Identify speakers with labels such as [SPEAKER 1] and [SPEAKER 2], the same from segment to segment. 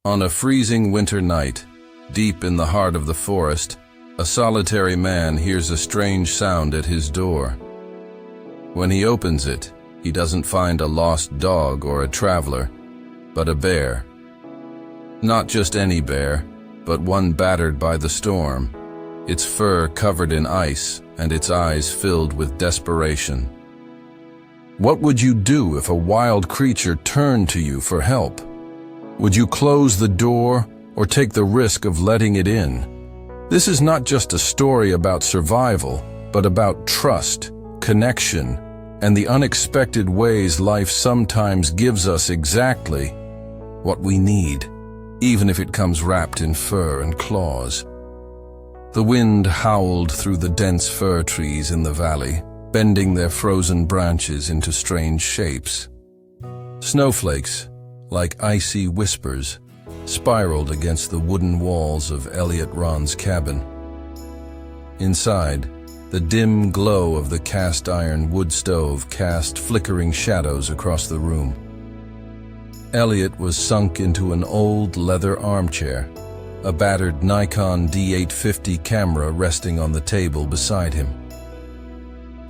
[SPEAKER 1] On a freezing winter night, deep in the heart of the forest, a solitary man hears a strange sound at his door. When he opens it, he doesn't find a lost dog or a traveler, but a bear. Not just any bear, but one battered by the storm, its fur covered in ice and its eyes filled with desperation. What would you do if a wild creature turned to you for help? Would you close the door or take the risk of letting it in? This is not just a story about survival, but about trust, connection, and the unexpected ways life sometimes gives us exactly what we need, even if it comes wrapped in fur and claws. The wind howled through the dense fir trees in the valley, bending their frozen branches into strange shapes. Snowflakes, like icy whispers, spiraled against the wooden walls of Elliot Ron's cabin. Inside, the dim glow of the cast-iron wood stove cast flickering shadows across the room. Elliot was sunk into an old leather armchair, a battered Nikon D850 camera resting on the table beside him.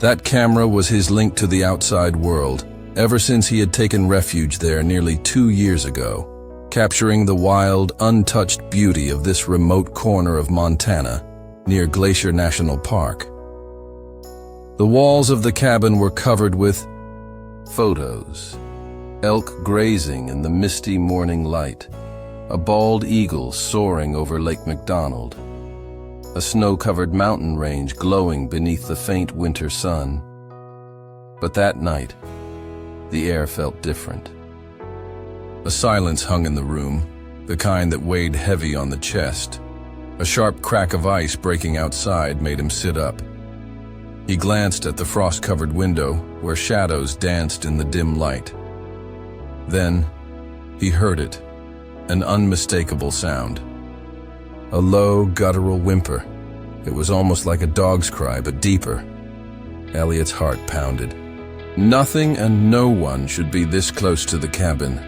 [SPEAKER 1] That camera was his link to the outside world, ever since he had taken refuge there nearly 2 years ago, capturing the wild, untouched beauty of this remote corner of Montana, near Glacier National Park. The walls of the cabin were covered with photos. Elk grazing in the misty morning light, a bald eagle soaring over Lake McDonald, a snow-covered mountain range glowing beneath the faint winter sun. But that night, the air felt different. A silence hung in the room, the kind that weighed heavy on the chest. A sharp crack of ice breaking outside made him sit up. He glanced at the frost-covered window, where shadows danced in the dim light. Then, he heard it, an unmistakable sound. A low, guttural whimper. It was almost like a dog's cry, but deeper. Elliot's heart pounded. Nothing and no one should be this close to the cabin.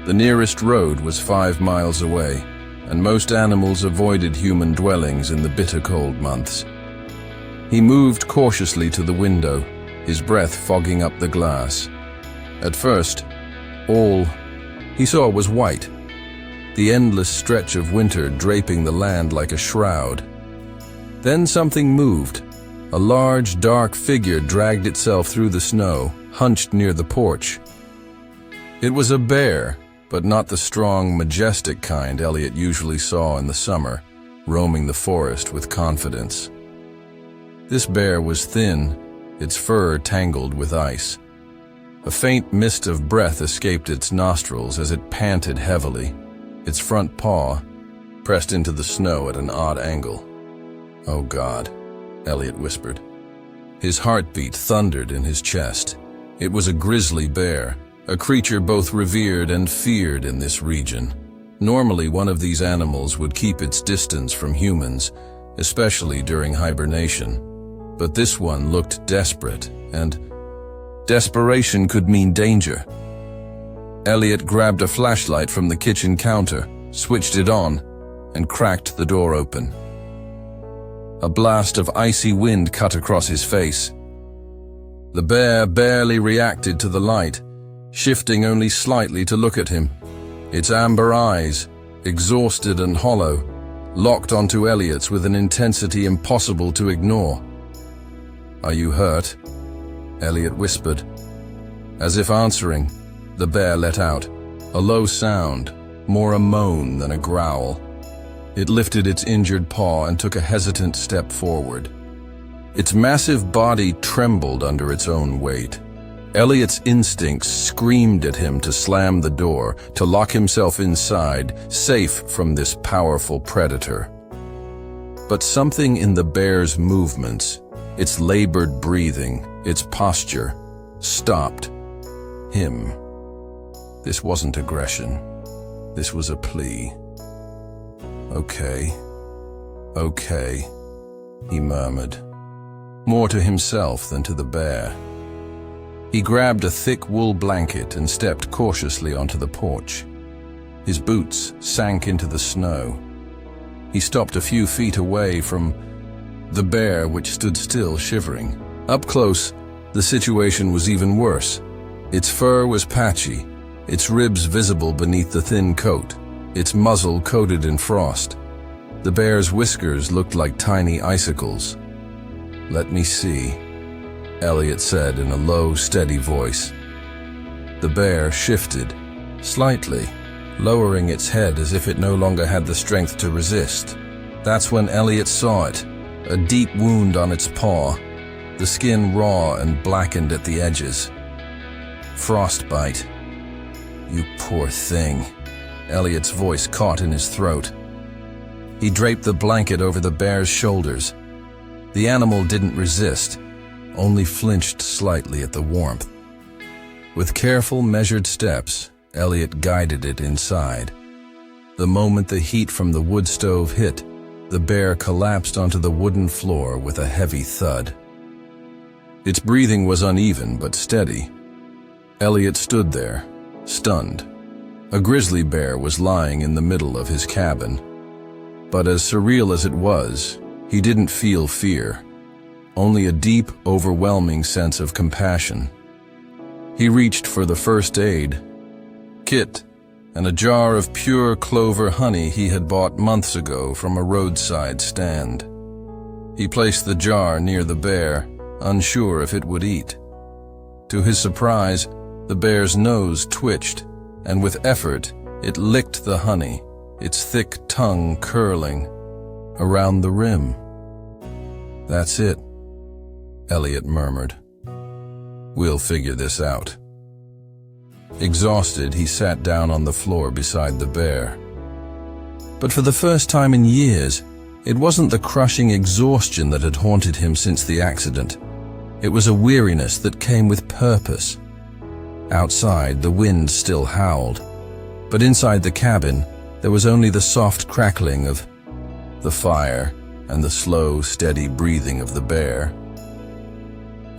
[SPEAKER 1] The nearest road was 5 miles away, and most animals avoided human dwellings in the bitter cold months. He moved cautiously to the window, his breath fogging up the glass. At first, all he saw was white, the endless stretch of winter draping the land like a shroud. Then something moved. A large, dark figure dragged itself through the snow, hunched near the porch. It was a bear, but not the strong, majestic kind Elliot usually saw in the summer, roaming the forest with confidence. This bear was thin, its fur tangled with ice. A faint mist of breath escaped its nostrils as it panted heavily, its front paw pressed into the snow at an odd angle. "Oh God," Elliot whispered. His heartbeat thundered in his chest. It was a grizzly bear, a creature both revered and feared in this region. Normally, one of these animals would keep its distance from humans, especially during hibernation. But this one looked desperate, and desperation could mean danger. Elliot grabbed a flashlight from the kitchen counter, switched it on, and cracked the door open. A blast of icy wind cut across his face. The bear barely reacted to the light, shifting only slightly to look at him. Its amber eyes, exhausted and hollow, locked onto Elliot's with an intensity impossible to ignore. "Are you hurt?" Elliot whispered. As if answering, the bear let out a low sound, more a moan than a growl. It lifted its injured paw and took a hesitant step forward. Its massive body trembled under its own weight. Elliot's instincts screamed at him to slam the door, to lock himself inside, safe from this powerful predator. But something in the bear's movements, its labored breathing, its posture, stopped him. This wasn't aggression. This was a plea. Okay, he murmured, more to himself than to the bear. He grabbed a thick wool blanket and stepped cautiously onto the porch. His boots sank into the snow. He stopped a few feet away from the bear, which stood still, shivering. Up close, the situation was even worse. Its fur was patchy, its ribs visible beneath the thin coat, its muzzle coated in frost. The bear's whiskers looked like tiny icicles. "Let me see," Elliot said in a low, steady voice. The bear shifted, slightly, lowering its head as if it no longer had the strength to resist. That's when Elliot saw it, a deep wound on its paw, the skin raw and blackened at the edges. Frostbite. "You poor thing," Elliot's voice caught in his throat. He draped the blanket over the bear's shoulders. The animal didn't resist, only flinched slightly at the warmth. With careful, measured steps, Elliot guided it inside. The moment the heat from the wood stove hit, the bear collapsed onto the wooden floor with a heavy thud. Its breathing was uneven but steady. Elliot stood there, stunned. A grizzly bear was lying in the middle of his cabin. But as surreal as it was, he didn't feel fear, only a deep, overwhelming sense of compassion. He reached for the first aid kit and a jar of pure clover honey he had bought months ago from a roadside stand. He placed the jar near the bear, unsure if it would eat. To his surprise, the bear's nose twitched, and with effort, it licked the honey, its thick tongue curling around the rim. "That's it," Elliot murmured. "We'll figure this out." Exhausted, he sat down on the floor beside the bear. But for the first time in years, it wasn't the crushing exhaustion that had haunted him since the accident. It was a weariness that came with purpose. Outside, the wind still howled, but inside the cabin, there was only the soft crackling of the fire and the slow, steady breathing of the bear.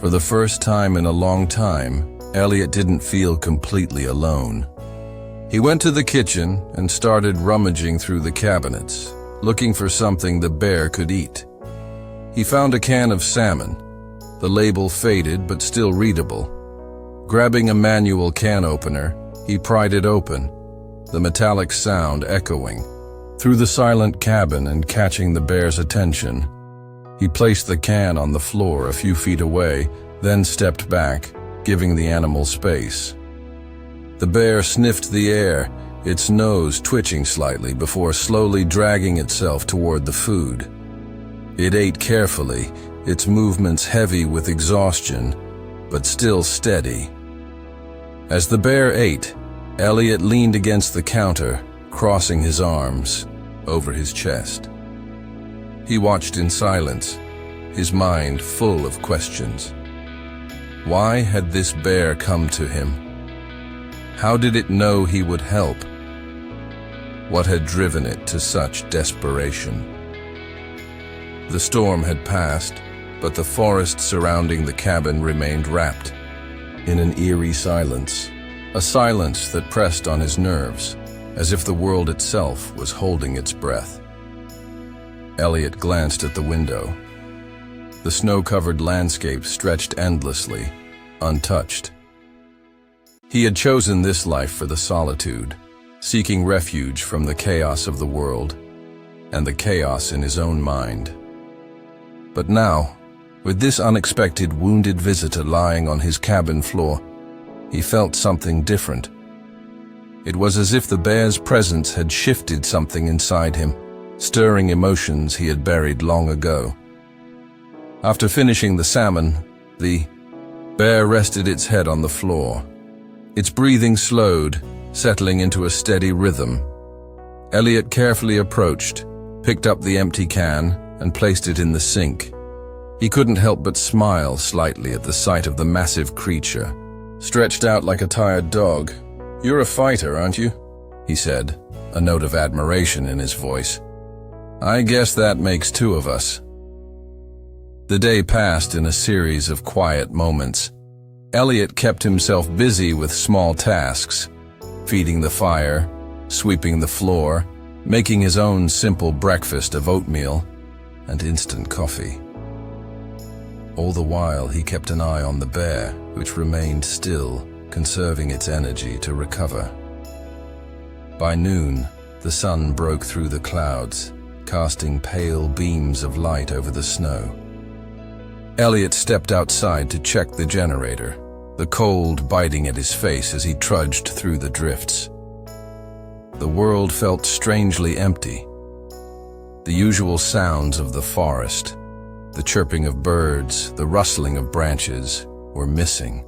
[SPEAKER 1] For the first time in a long time, Elliot didn't feel completely alone. He went to the kitchen and started rummaging through the cabinets, looking for something the bear could eat. He found a can of salmon, the label faded but still readable. Grabbing a manual can opener, he pried it open, the metallic sound echoing through the silent cabin and catching the bear's attention. He placed the can on the floor a few feet away, then stepped back, giving the animal space. The bear sniffed the air, its nose twitching slightly before slowly dragging itself toward the food. It ate carefully, its movements heavy with exhaustion, but still steady. As the bear ate, Elliot leaned against the counter, crossing his arms over his chest. He watched in silence, his mind full of questions. Why had this bear come to him? How did it know he would help? What had driven it to such desperation? The storm had passed, but the forest surrounding the cabin remained wrapped in an eerie silence, a silence that pressed on his nerves, as if the world itself was holding its breath. Elliot glanced at the window. The snow-covered landscape stretched endlessly, untouched. He had chosen this life for the solitude, seeking refuge from the chaos of the world and the chaos in his own mind. But now, with this unexpected wounded visitor lying on his cabin floor, he felt something different. It was as if the bear's presence had shifted something inside him, stirring emotions he had buried long ago. After finishing the salmon, the bear rested its head on the floor. Its breathing slowed, settling into a steady rhythm. Elliot carefully approached, picked up the empty can, and placed it in the sink. He couldn't help but smile slightly at the sight of the massive creature, stretched out like a tired dog. "You're a fighter, aren't you?" he said, a note of admiration in his voice. "I guess that makes two of us." The day passed in a series of quiet moments. Elliot kept himself busy with small tasks, feeding the fire, sweeping the floor, making his own simple breakfast of oatmeal and instant coffee. All the while, he kept an eye on the bear, which remained still, conserving its energy to recover. By noon, the sun broke through the clouds, casting pale beams of light over the snow. Elliot stepped outside to check the generator, the cold biting at his face as he trudged through the drifts. The world felt strangely empty. The usual sounds of the forest, the chirping of birds, the rustling of branches, were missing.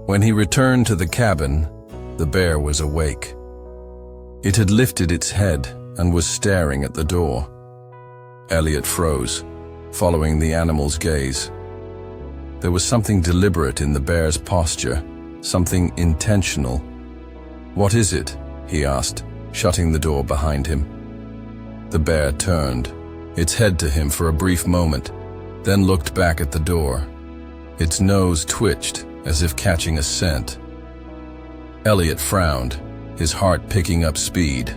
[SPEAKER 1] When he returned to the cabin, the bear was awake. It had lifted its head and was staring at the door. Elliot froze, following the animal's gaze. There was something deliberate in the bear's posture, something intentional. "What is it?" he asked, shutting the door behind him. The bear turned, its head to him for a brief moment, then looked back at the door. Its nose twitched, as if catching a scent. Elliot frowned, his heart picking up speed.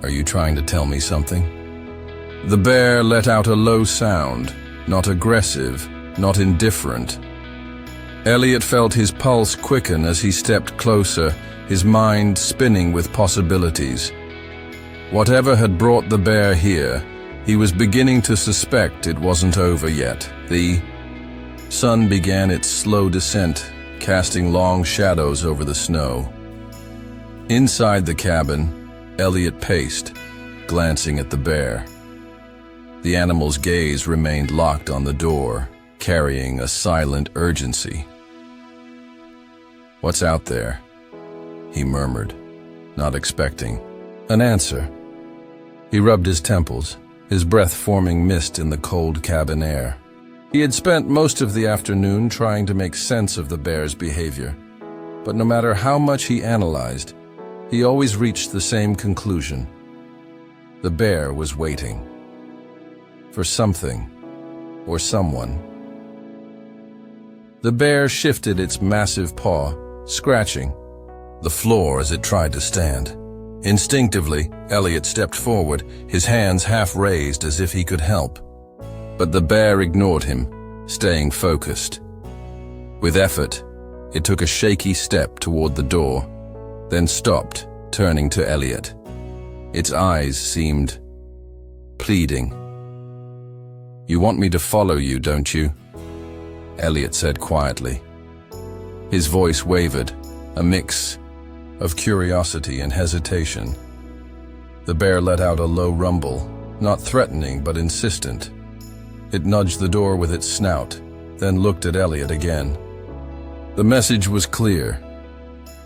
[SPEAKER 1] "Are you trying to tell me something?" The bear let out a low sound, not aggressive, not indifferent. Elliot felt his pulse quicken as he stepped closer, his mind spinning with possibilities. Whatever had brought the bear here, he was beginning to suspect it wasn't over yet. The sun began its slow descent, casting long shadows over the snow. Inside the cabin, Elliot paced, glancing at the bear. The animal's gaze remained locked on the door, carrying a silent urgency. "What's out there?" he murmured, not expecting an answer. He rubbed his temples, his breath forming mist in the cold cabin air. He had spent most of the afternoon trying to make sense of the bear's behavior, but no matter how much he analyzed, he always reached the same conclusion. The bear was waiting. For something, or someone. The bear shifted its massive paw, scratching the floor as it tried to stand. Instinctively, Elliot stepped forward, his hands half raised as if he could help. But the bear ignored him, staying focused. With effort, it took a shaky step toward the door, then stopped, turning to Elliot. Its eyes seemed pleading. "You want me to follow you, don't you?" Elliot said quietly. His voice wavered, a mix of curiosity and hesitation. The bear let out a low rumble, not threatening but insistent. It nudged the door with its snout, then looked at Elliot again. The message was clear.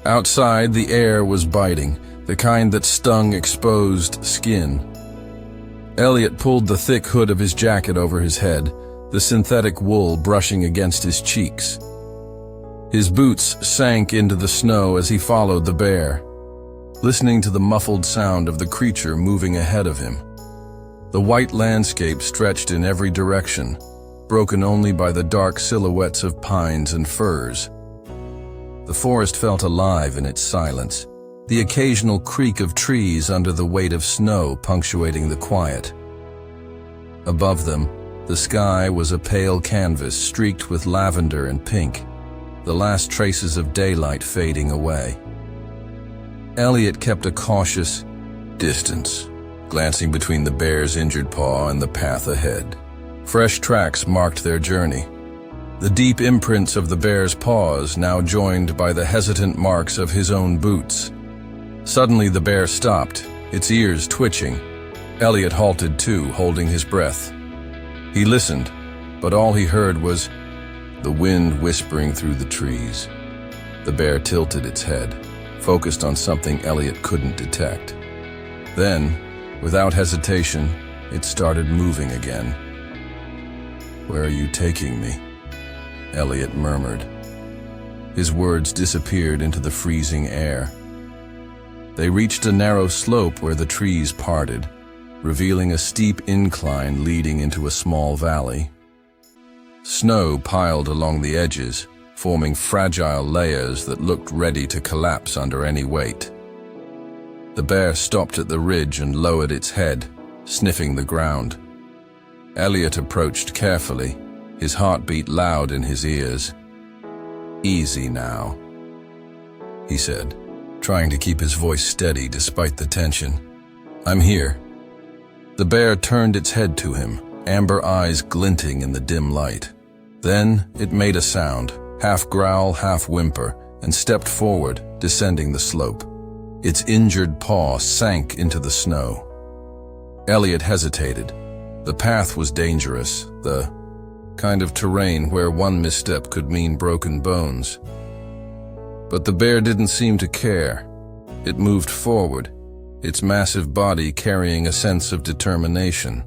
[SPEAKER 1] Outside, the air was biting, the kind that stung exposed skin. Elliot pulled the thick hood of his jacket over his head, the synthetic wool brushing against his cheeks. His boots sank into the snow as he followed the bear, listening to the muffled sound of the creature moving ahead of him. The white landscape stretched in every direction, broken only by the dark silhouettes of pines and firs. The forest felt alive in its silence, the occasional creak of trees under the weight of snow punctuating the quiet. Above them, the sky was a pale canvas streaked with lavender and pink, the last traces of daylight fading away. Elliot kept a cautious distance, glancing between the bear's injured paw and the path ahead. Fresh tracks marked their journey. The deep imprints of the bear's paws now joined by the hesitant marks of his own boots. Suddenly the bear stopped, its ears twitching. Elliot halted too, holding his breath. He listened, but all he heard was the wind whispering through the trees. The bear tilted its head, focused on something Elliot couldn't detect. Then, without hesitation, it started moving again. "Where are you taking me?" Elliot murmured. His words disappeared into the freezing air. They reached a narrow slope where the trees parted, revealing a steep incline leading into a small valley. Snow piled along the edges, forming fragile layers that looked ready to collapse under any weight. The bear stopped at the ridge and lowered its head, sniffing the ground. Elliot approached carefully, his heartbeat loud in his ears. "Easy now," he said, trying to keep his voice steady despite the tension. "I'm here." The bear turned its head to him, amber eyes glinting in the dim light. Then it made a sound, half growl, half whimper, and stepped forward, descending the slope. Its injured paw sank into the snow. Elliot hesitated. The path was dangerous, the kind of terrain where one misstep could mean broken bones. But the bear didn't seem to care. It moved forward, its massive body carrying a sense of determination,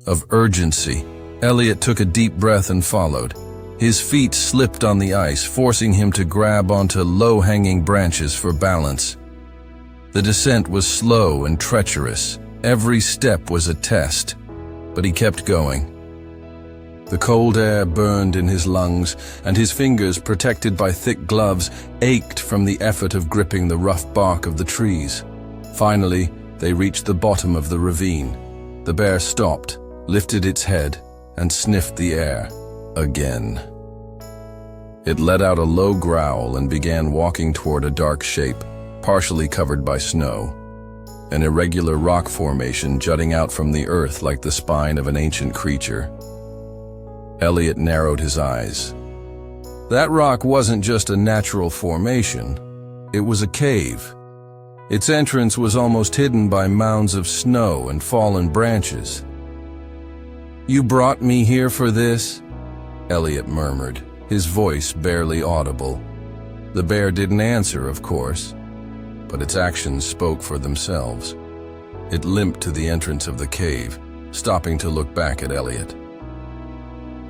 [SPEAKER 1] of urgency. Elliot took a deep breath and followed. His feet slipped on the ice, forcing him to grab onto low-hanging branches for balance. The descent was slow and treacherous. Every step was a test, but he kept going. The cold air burned in his lungs, and his fingers, protected by thick gloves, ached from the effort of gripping the rough bark of the trees. Finally, they reached the bottom of the ravine. The bear stopped, lifted its head, and sniffed the air again. It let out a low growl and began walking toward a dark shape, partially covered by snow, an irregular rock formation jutting out from the earth like the spine of an ancient creature. Elliot narrowed his eyes. That rock wasn't just a natural formation, it was a cave. Its entrance was almost hidden by mounds of snow and fallen branches. "You brought me here for this?" Elliot murmured, his voice barely audible. The bear didn't answer, of course, but its actions spoke for themselves. It limped to the entrance of the cave, stopping to look back at Elliot.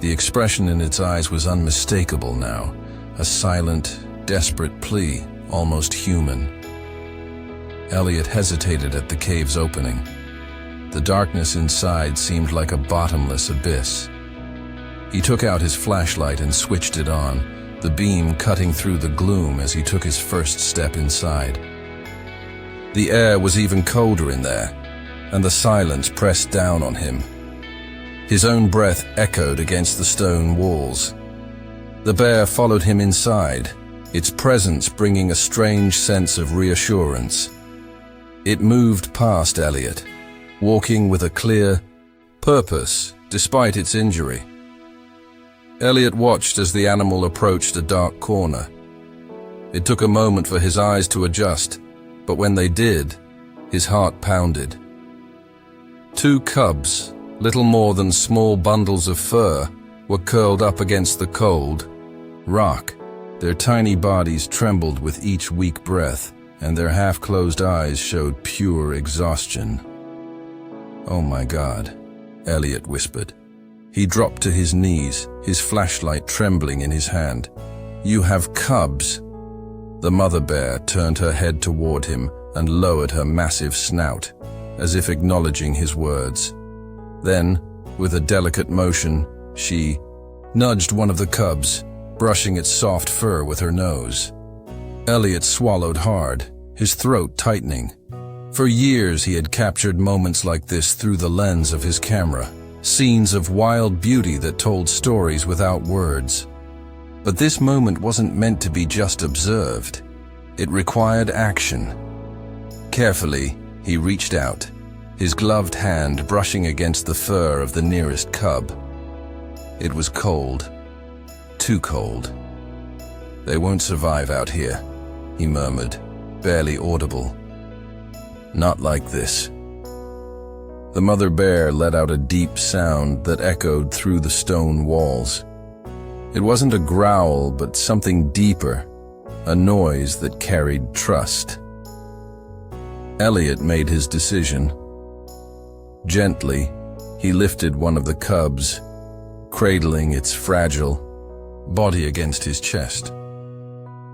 [SPEAKER 1] The expression in its eyes was unmistakable now, a silent, desperate plea, almost human. Elliot hesitated at the cave's opening. The darkness inside seemed like a bottomless abyss. He took out his flashlight and switched it on, the beam cutting through the gloom as he took his first step inside. The air was even colder in there, and the silence pressed down on him. His own breath echoed against the stone walls. The bear followed him inside, its presence bringing a strange sense of reassurance. It moved past Elliot, walking with a clear purpose despite its injury. Elliot watched as the animal approached a dark corner. It took a moment for his eyes to adjust, but when they did, his heart pounded. Two cubs, little more than small bundles of fur, were curled up against the cold rock. Their tiny bodies trembled with each weak breath, and their half-closed eyes showed pure exhaustion. "Oh my God," Elliot whispered. He dropped to his knees, his flashlight trembling in his hand. "You have cubs." The mother bear turned her head toward him and lowered her massive snout, as if acknowledging his words. Then, with a delicate motion, she nudged one of the cubs, brushing its soft fur with her nose. Elliot swallowed hard, his throat tightening. For years he had captured moments like this through the lens of his camera, scenes of wild beauty that told stories without words. But this moment wasn't meant to be just observed. It required action. Carefully, he reached out, his gloved hand brushing against the fur of the nearest cub. It was cold, too cold. "They won't survive out here," he murmured, barely audible. "Not like this." The mother bear let out a deep sound that echoed through the stone walls. It wasn't a growl, but something deeper, a noise that carried trust. Elliot made his decision. Gently, he lifted one of the cubs, cradling its fragile body against his chest.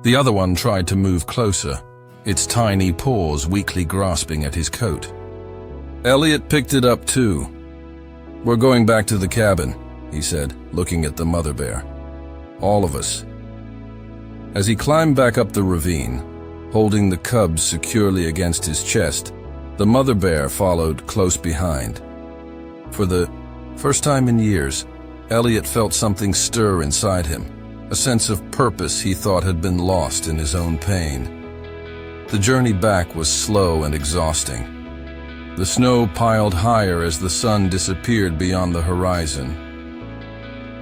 [SPEAKER 1] The other one tried to move closer, its tiny paws weakly grasping at his coat. Elliot picked it up too. "We're going back to the cabin," he said, looking at the mother bear. all of us. As he climbed back up the ravine, holding the cubs securely against his chest, the mother bear followed close behind. For the first time in years, Elliot felt something stir inside him, a sense of purpose he thought had been lost in his own pain. The journey back was slow and exhausting. The snow piled higher as the sun disappeared beyond the horizon.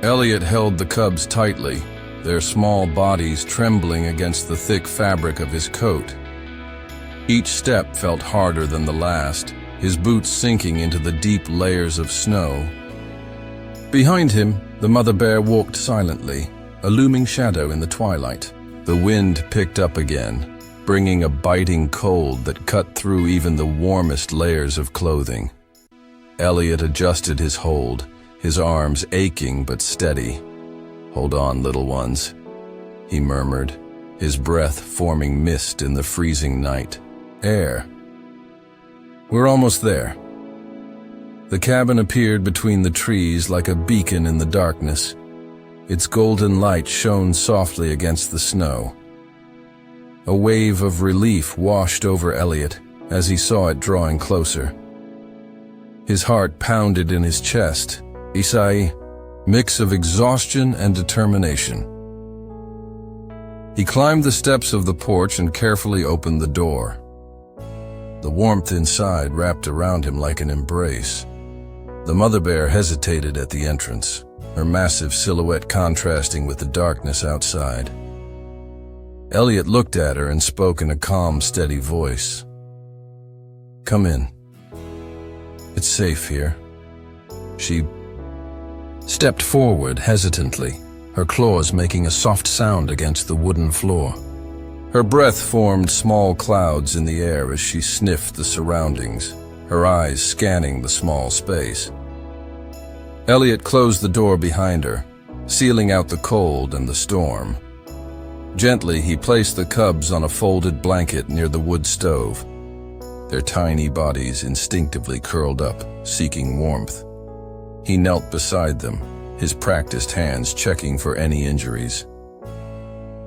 [SPEAKER 1] Elliot held the cubs tightly, their small bodies trembling against the thick fabric of his coat. Each step felt harder than the last, his boots sinking into the deep layers of snow. Behind him, the mother bear walked silently, a looming shadow in the twilight. The wind picked up again, bringing a biting cold that cut through even the warmest layers of clothing. Elliot adjusted his hold, his arms aching but steady. "Hold on, little ones," he murmured, his breath forming mist in the freezing night. Air. "We're almost there." The cabin appeared between the trees like a beacon in the darkness. Its golden light shone softly against the snow. A wave of relief washed over Elliot as he saw it drawing closer. His heart pounded in his chest. Isai, mix of exhaustion and determination. He climbed the steps of the porch and carefully opened the door. The warmth inside wrapped around him like an embrace. The mother bear hesitated at the entrance, her massive silhouette contrasting with the darkness outside. Elliot looked at her and spoke in a calm, steady voice. "Come in. It's safe here." She stepped forward hesitantly, her claws making a soft sound against the wooden floor. Her breath formed small clouds in the air as she sniffed the surroundings, her eyes scanning the small space. Elliot closed the door behind her, sealing out the cold and the storm. Gently, he placed the cubs on a folded blanket near the wood stove, their tiny bodies instinctively curled up, seeking warmth. He knelt beside them, his practiced hands checking for any injuries.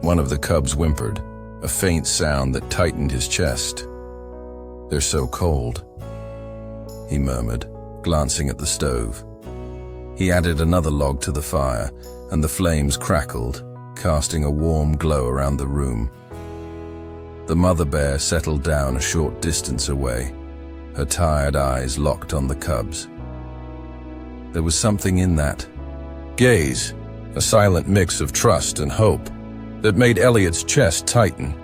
[SPEAKER 1] One of the cubs whimpered, a faint sound that tightened his chest. "They're so cold," he murmured, glancing at the stove. He added another log to the fire, and the flames crackled, casting a warm glow around the room. The mother bear settled down a short distance away, her tired eyes locked on the cubs. There was something in that gaze, a silent mix of trust and hope, that made Elliot's chest tighten.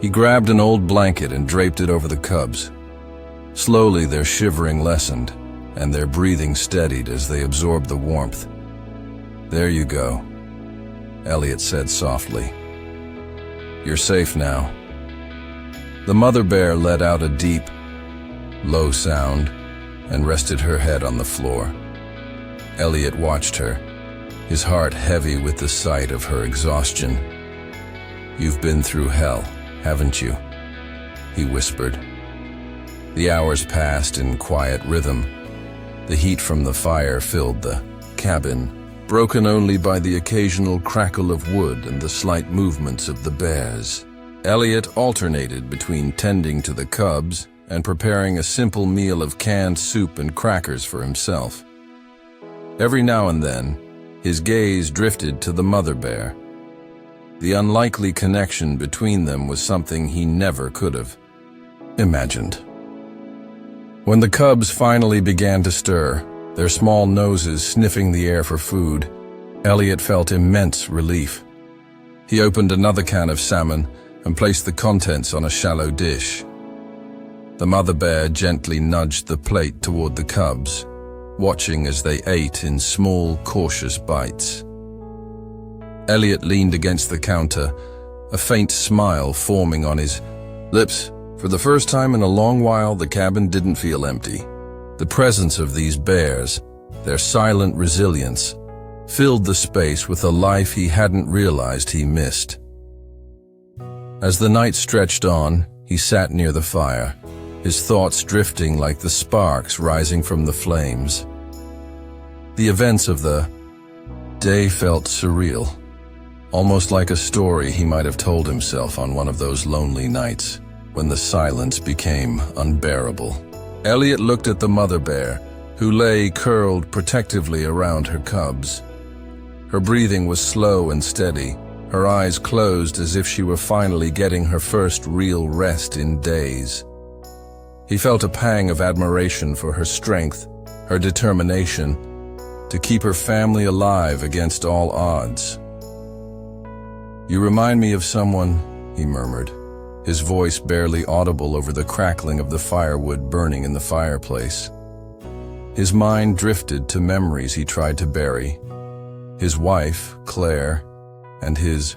[SPEAKER 1] He grabbed an old blanket and draped it over the cubs. Slowly their shivering lessened, and their breathing steadied as they absorbed the warmth. "There you go," Elliot said softly. "You're safe now." The mother bear let out a deep, low sound and rested her head on the floor. Elliot watched her, his heart heavy with the sight of her exhaustion. "You've been through hell, haven't you?" he whispered. The hours passed in quiet rhythm. The heat from the fire filled the cabin, broken only by the occasional crackle of wood and the slight movements of the bears. Elliot alternated between tending to the cubs and preparing a simple meal of canned soup and crackers for himself. Every now and then, his gaze drifted to the mother bear. The unlikely connection between them was something he never could have imagined. When the cubs finally began to stir, their small noses sniffing the air for food, Elliot felt immense relief. He opened another can of salmon and placed the contents on a shallow dish. The mother bear gently nudged the plate toward the cubs, watching as they ate in small, cautious bites. Elliot leaned against the counter, a faint smile forming on his lips. For the first time in a long while, the cabin didn't feel empty. The presence of these bears, their silent resilience, filled the space with a life he hadn't realized he missed. As the night stretched on, he sat near the fire, his thoughts drifting like the sparks rising from the flames. The events of the day felt surreal, almost like a story he might have told himself on one of those lonely nights when the silence became unbearable. Elliot looked at the mother bear, who lay curled protectively around her cubs. Her breathing was slow and steady, her eyes closed as if she were finally getting her first real rest in days. He felt a pang of admiration for her strength, her determination to keep her family alive against all odds. "You remind me of someone," he murmured, his voice barely audible over the crackling of the firewood burning in the fireplace. His mind drifted to memories he tried to bury: his wife, Claire, and his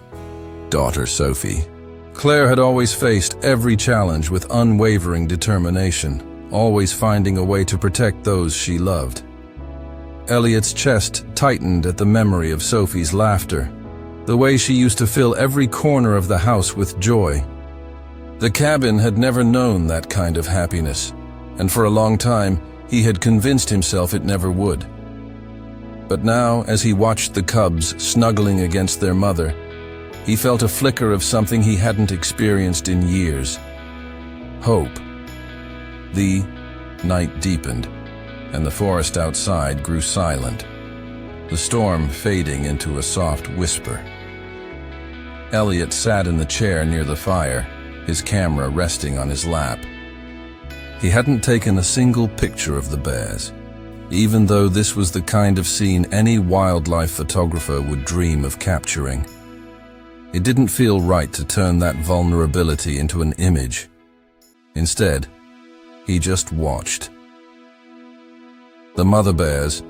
[SPEAKER 1] daughter, Sophie. Claire had always faced every challenge with unwavering determination, always finding a way to protect those she loved. Elliot's chest tightened at the memory of Sophie's laughter, the way she used to fill every corner of the house with joy. The cabin had never known that kind of happiness, and for a long time he had convinced himself it never would. But now, as he watched the cubs snuggling against their mother, he felt a flicker of something he hadn't experienced in years: hope. The night deepened, and the forest outside grew silent, the storm fading into a soft whisper. Elliot sat in the chair near the fire, his camera resting on his lap. He hadn't taken a single picture of the bears, even though this was the kind of scene any wildlife photographer would dream of capturing. It didn't feel right to turn that vulnerability into an image. Instead, he just watched. The mother bear's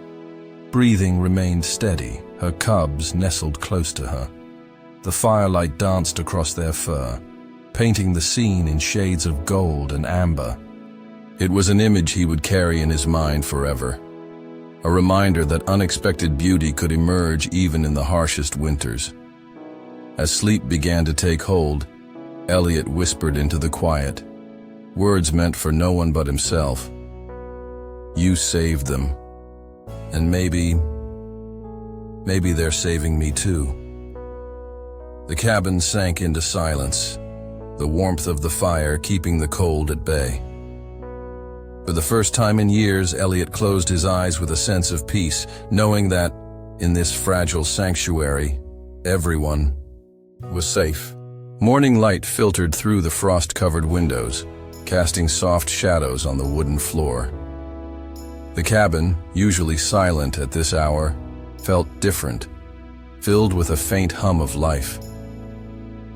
[SPEAKER 1] breathing remained steady, her cubs nestled close to her. The firelight danced across their fur, painting the scene in shades of gold and amber. It was an image he would carry in his mind forever, a reminder that unexpected beauty could emerge even in the harshest winters. As sleep began to take hold, Elliot whispered into the quiet, words meant for no one but himself. "You saved them, and maybe they're saving me too." The cabin sank into silence, the warmth of the fire keeping the cold at bay. For the first time in years, Elliot closed his eyes with a sense of peace, knowing that, in this fragile sanctuary, everyone was safe. Morning light filtered through the frost-covered windows, casting soft shadows on the wooden floor. The cabin, usually silent at this hour, felt different, filled with a faint hum of life.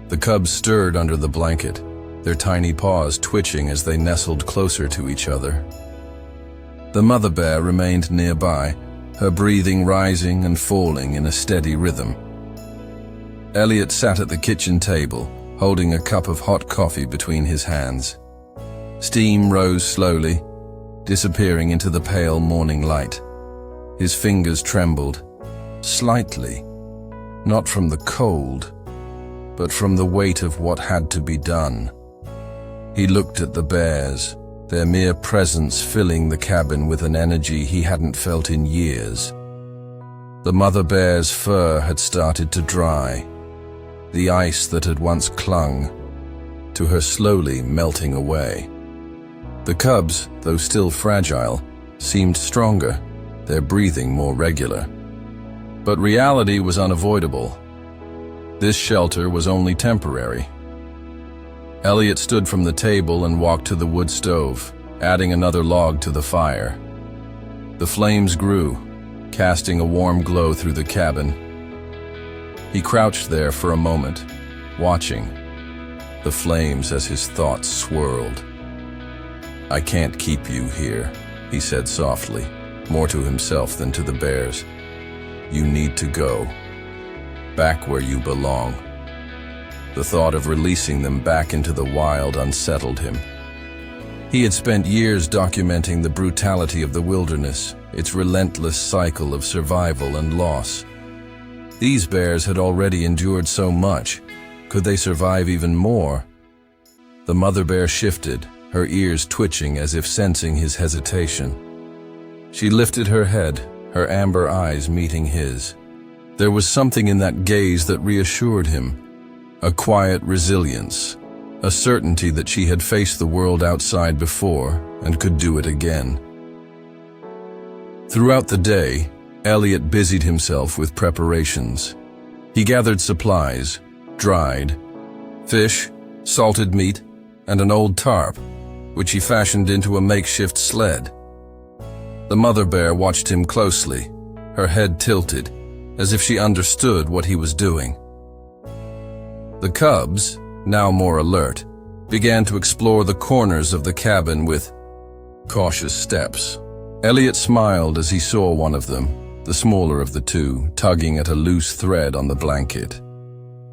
[SPEAKER 1] The cubs stirred under the blanket, their tiny paws twitching as they nestled closer to each other. The mother bear remained nearby, her breathing rising and falling in a steady rhythm. Elliot sat at the kitchen table, holding a cup of hot coffee between his hands. Steam rose slowly, disappearing into the pale morning light. His fingers trembled, slightly, not from the cold, but from the weight of what had to be done. He looked at the bears, their mere presence filling the cabin with an energy he hadn't felt in years. The mother bear's fur had started to dry, the ice that had once clung to her slowly melting away. The cubs, though still fragile, seemed stronger, their breathing more regular. But reality was unavoidable. This shelter was only temporary. Elliot stood from the table and walked to the wood stove, adding another log to the fire. The flames grew, casting a warm glow through the cabin. He crouched there for a moment, watching the flames as his thoughts swirled. "I can't keep you here," he said softly, more to himself than to the bears. "You need to go, back where you belong." The thought of releasing them back into the wild unsettled him. He had spent years documenting the brutality of the wilderness, its relentless cycle of survival and loss. These bears had already endured so much. Could they survive even more? The mother bear shifted, her ears twitching as if sensing his hesitation. She lifted her head, her amber eyes meeting his. There was something in that gaze that reassured him, a quiet resilience, a certainty that she had faced the world outside before and could do it again. Throughout the day, Elliot busied himself with preparations. He gathered supplies, dried fish, salted meat, and an old tarp, which he fashioned into a makeshift sled. The mother bear watched him closely, her head tilted, as if she understood what he was doing. The cubs, now more alert, began to explore the corners of the cabin with cautious steps. Elliot smiled as he saw one of them, the smaller of the two, tugging at a loose thread on the blanket.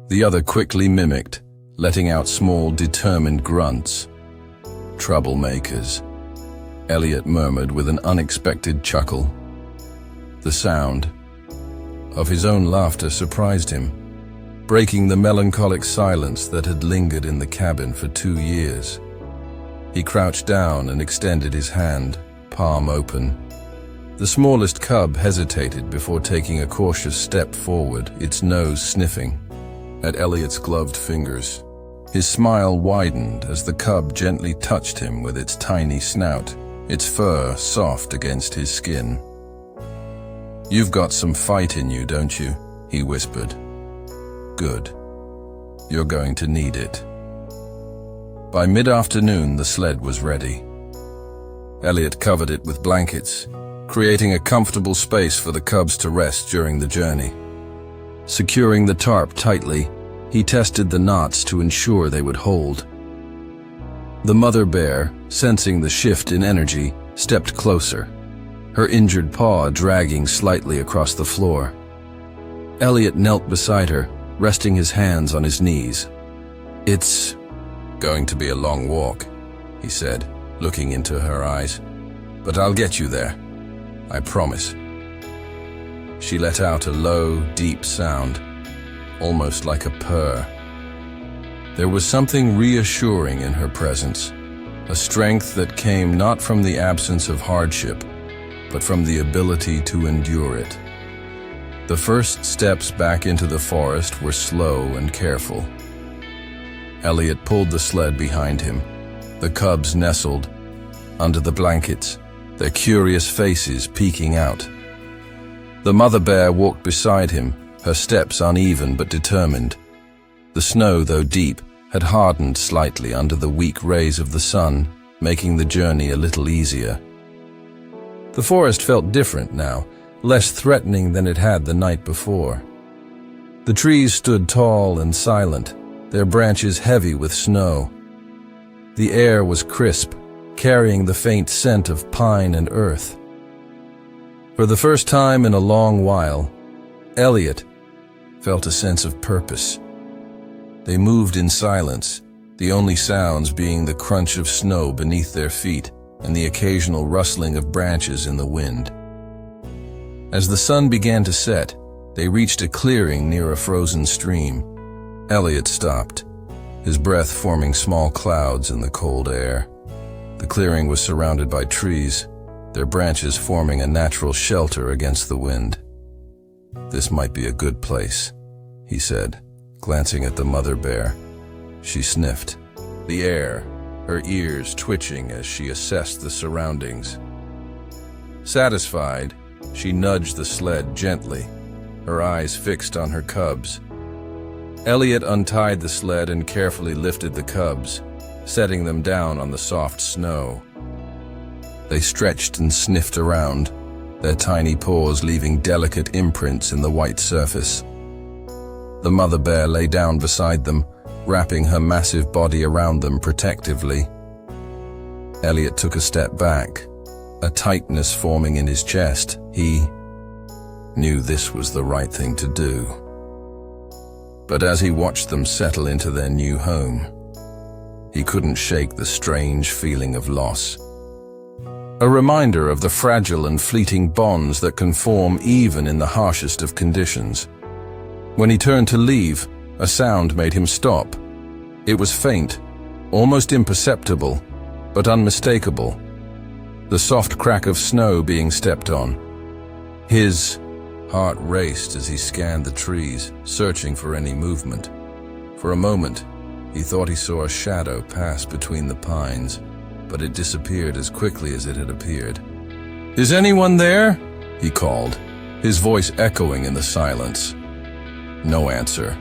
[SPEAKER 1] The other quickly mimicked, letting out small, determined grunts. "Troublemakers," Elliot murmured with an unexpected chuckle. The sound of his own laughter surprised him, breaking the melancholic silence that had lingered in the cabin for 2 years. He crouched down and extended his hand, palm open. The smallest cub hesitated before taking a cautious step forward, its nose sniffing at Elliot's gloved fingers. His smile widened as the cub gently touched him with its tiny snout, its fur soft against his skin. "You've got some fight in you, don't you?" he whispered. "Good. You're going to need it." By mid-afternoon, the sled was ready. Elliot covered it with blankets, creating a comfortable space for the cubs to rest during the journey. Securing the tarp tightly, he tested the knots to ensure they would hold. The mother bear, sensing the shift in energy, stepped closer, her injured paw dragging slightly across the floor. Elliot knelt beside her, resting his hands on his knees. "It's going to be a long walk," he said, looking into her eyes. "But I'll get you there. I promise." She let out a low, deep sound, almost like a purr. There was something reassuring in her presence, a strength that came not from the absence of hardship, but from the ability to endure it. The first steps back into the forest were slow and careful. Elliot pulled the sled behind him. The cubs nestled under the blankets, their curious faces peeking out. The mother bear walked beside him, her steps uneven but determined. The snow, though deep, had hardened slightly under the weak rays of the sun, making the journey a little easier. The forest felt different now, less threatening than it had the night before. The trees stood tall and silent, their branches heavy with snow. The air was crisp, carrying the faint scent of pine and earth. For the first time in a long while, Elliot felt a sense of purpose. They moved in silence, the only sounds being the crunch of snow beneath their feet and the occasional rustling of branches in the wind. As the sun began to set, they reached a clearing near a frozen stream. Elliot stopped, his breath forming small clouds in the cold air. The clearing was surrounded by trees, their branches forming a natural shelter against the wind. "This might be a good place," he said, glancing at the mother bear. She sniffed the air, her ears twitching as she assessed the surroundings. Satisfied, she nudged the sled gently, her eyes fixed on her cubs. Elliot untied the sled and carefully lifted the cubs, setting them down on the soft snow. They stretched and sniffed around, their tiny paws leaving delicate imprints in the white surface. The mother bear lay down beside them, wrapping her massive body around them protectively. Elliot took a step back, a tightness forming in his chest. He knew this was the right thing to do. But as he watched them settle into their new home, he couldn't shake the strange feeling of loss. A reminder of the fragile and fleeting bonds that can form even in the harshest of conditions. When he turned to leave, a sound made him stop. It was faint, almost imperceptible, but unmistakable. The soft crack of snow being stepped on. His Heart raced as he scanned the trees, searching for any movement. For a moment, he thought he saw a shadow pass between the pines, but it disappeared as quickly as it had appeared. "Is anyone there?" he called, his voice echoing in the silence. No answer,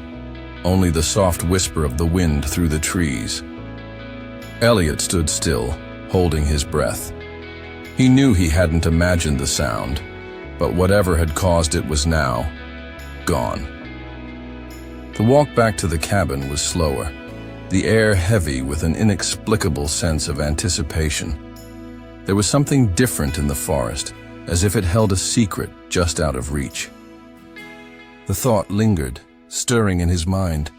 [SPEAKER 1] only the soft whisper of the wind through the trees. Elliot stood still, holding his breath. He knew he hadn't imagined the sound, but whatever had caused it was now gone. The walk back to the cabin was slower, the air heavy with an inexplicable sense of anticipation. There was something different in the forest, as if it held a secret just out of reach. The thought lingered, stirring in his mind.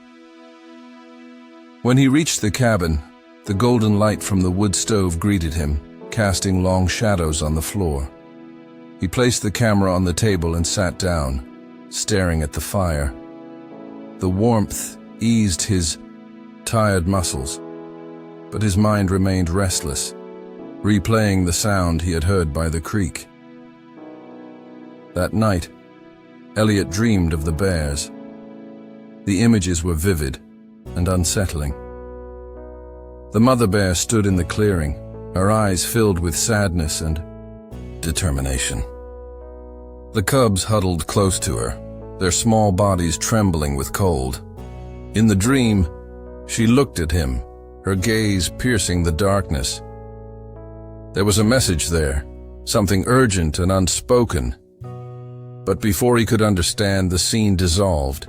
[SPEAKER 1] When he reached the cabin, the golden light from the wood stove greeted him, casting long shadows on the floor. He placed the camera on the table and sat down, staring at the fire. The warmth eased his tired muscles, but his mind remained restless, replaying the sound he had heard by the creek. That night, Elliot dreamed of the bears. The images were vivid and unsettling. The mother bear stood in the clearing, her eyes filled with sadness and determination. The cubs huddled close to her, their small bodies trembling with cold. In the dream, she looked at him, her gaze piercing the darkness. There was a message there, something urgent and unspoken. But before he could understand, the scene dissolved,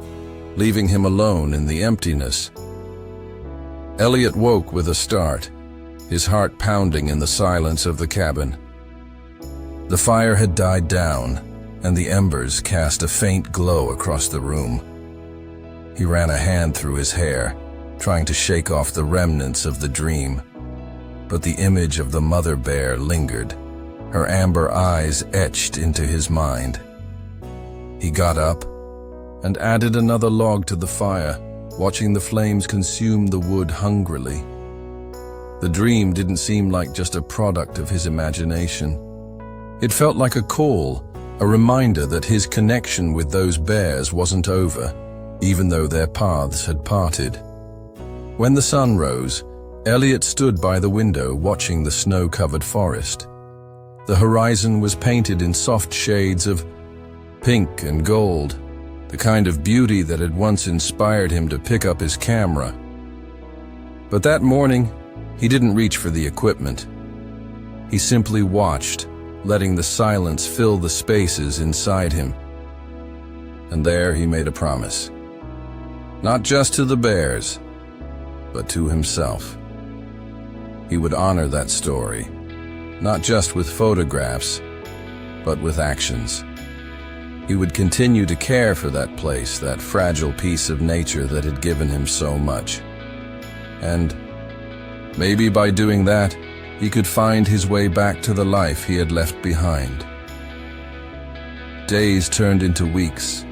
[SPEAKER 1] leaving him alone in the emptiness. Elliot woke with a start, his heart pounding in the silence of the cabin. The fire had died down, and the embers cast a faint glow across the room. He ran a hand through his hair, trying to shake off the remnants of the dream. But the image of the mother bear lingered, her amber eyes etched into his mind. He got up and added another log to the fire, watching the flames consume the wood hungrily. The dream didn't seem like just a product of his imagination. It felt like a call, a reminder that his connection with those bears wasn't over, even though their paths had parted. When the sun rose, Elliot stood by the window watching the snow-covered forest. The horizon was painted in soft shades of pink and gold, the kind of beauty that had once inspired him to pick up his camera. But that morning, he didn't reach for the equipment. He simply watched, letting the silence fill the spaces inside him. And there he made a promise. Not just to the bears, but to himself. He would honor that story, not just with photographs, but with actions. He would continue to care for that place, that fragile piece of nature that had given him so much. And maybe by doing that, he could find his way back to the life he had left behind. Days turned into weeks,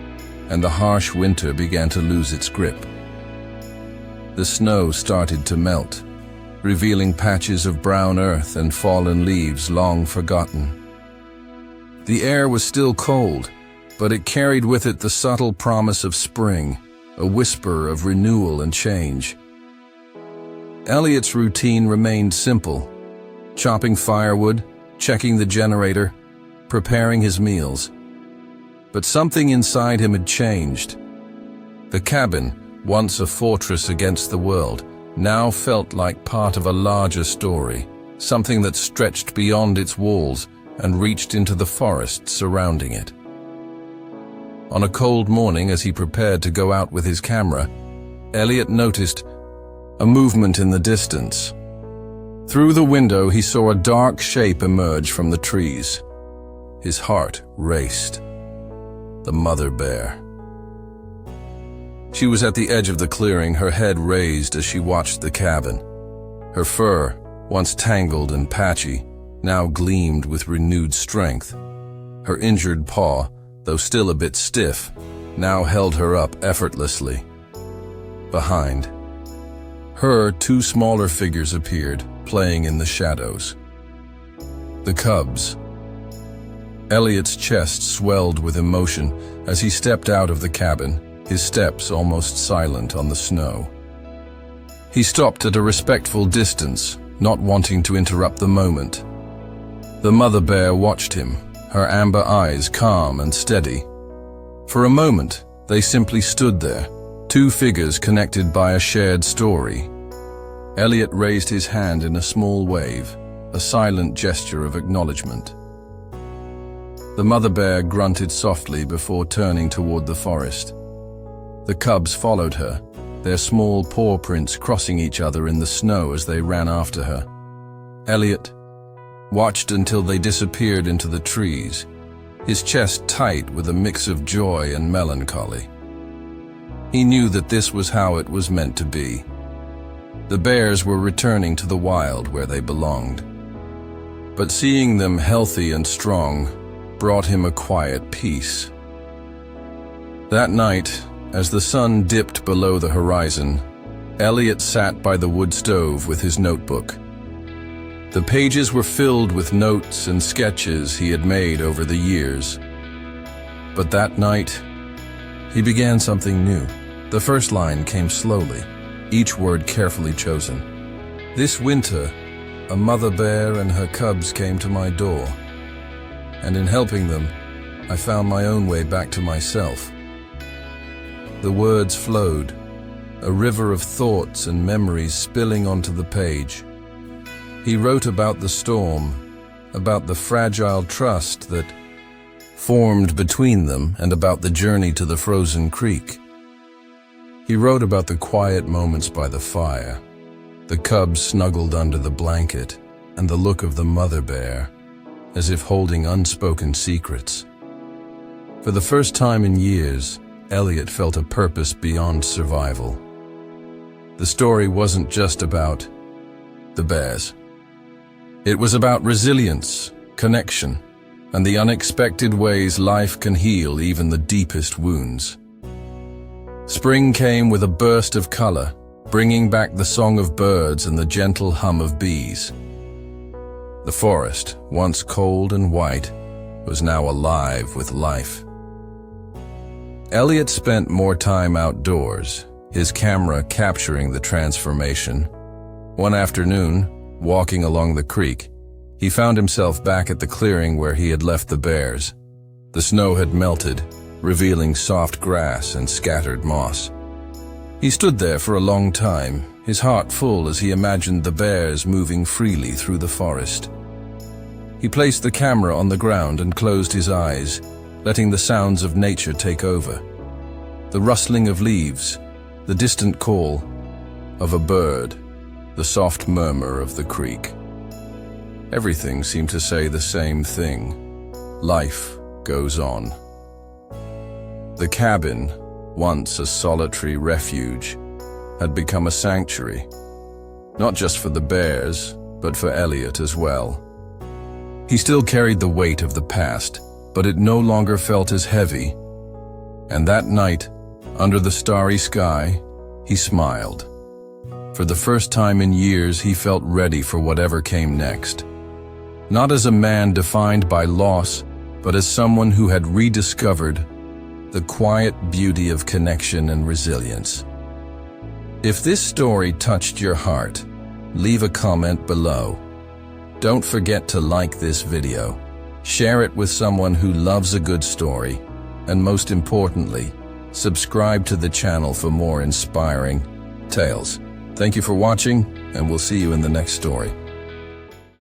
[SPEAKER 1] and the harsh winter began to lose its grip. The snow started to melt, revealing patches of brown earth and fallen leaves long forgotten. The air was still cold, but it carried with it the subtle promise of spring, a whisper of renewal and change. Elliot's routine remained simple: chopping firewood, checking the generator, preparing his meals. But something inside him had changed. The cabin, once a fortress against the world, now felt like part of a larger story, something that stretched beyond its walls and reached into the forest surrounding it. On a cold morning, as he prepared to go out with his camera, Elliot noticed a movement in the distance. Through the window, he saw a dark shape emerge from the trees. His heart raced. The mother bear. She was at the edge of the clearing, her head raised as she watched the cabin. Her fur, once tangled and patchy, now gleamed with renewed strength. Her injured paw, though still a bit stiff, now held her up effortlessly. Behind her, two smaller figures appeared, playing in the shadows. The cubs. Elliot's chest swelled with emotion as he stepped out of the cabin, his steps almost silent on the snow. He stopped at a respectful distance, not wanting to interrupt the moment. The mother bear watched him, her amber eyes calm and steady. For a moment, they simply stood there, two figures connected by a shared story. Elliot raised his hand in a small wave, a silent gesture of acknowledgement. The mother bear grunted softly before turning toward the forest. The cubs followed her, their small paw prints crossing each other in the snow as they ran after her. Elliot watched until they disappeared into the trees, his chest tight with a mix of joy and melancholy. He knew that this was how it was meant to be. The bears were returning to the wild where they belonged. But seeing them healthy and strong brought him a quiet peace. That night, as the sun dipped below the horizon, Elliot sat by the wood stove with his notebook. The pages were filled with notes and sketches he had made over the years. But that night, he began something new. The first line came slowly, each word carefully chosen. This winter, a mother bear and her cubs came to my door, and in helping them, I found my own way back to myself. The words flowed, a river of thoughts and memories spilling onto the page. He wrote about the storm, about the fragile trust that formed between them, and about the journey to the frozen creek. He wrote about the quiet moments by the fire, the cubs snuggled under the blanket, and the look of the mother bear, as if holding unspoken secrets. For the first time in years, Elliot felt a purpose beyond survival. The story wasn't just about the bears. It was about resilience, connection, and the unexpected ways life can heal even the deepest wounds. Spring came with a burst of color, bringing back the song of birds and the gentle hum of bees. The forest, once cold and white, was now alive with life. Elliot spent more time outdoors, his camera capturing the transformation. One afternoon, walking along the creek, he found himself back at the clearing where he had left the bears. The snow had melted, revealing soft grass and scattered moss. He stood there for a long time, his heart full as he imagined the bears moving freely through the forest. He placed the camera on the ground and closed his eyes, letting the sounds of nature take over. The rustling of leaves, the distant call of a bird, the soft murmur of the creek. Everything seemed to say the same thing. Life goes on. The cabin, once a solitary refuge, had become a sanctuary, not just for the bears, but for Elliot as well. He still carried the weight of the past, but it no longer felt as heavy. And that night, under the starry sky, he smiled. For the first time in years, he felt ready for whatever came next. Not as a man defined by loss, but as someone who had rediscovered the quiet beauty of connection and resilience. If this story touched your heart, leave a comment below. Don't forget to like this video, share it with someone who loves a good story, and most importantly, subscribe to the channel for more inspiring tales. Thank you for watching, and we'll see you in the next story.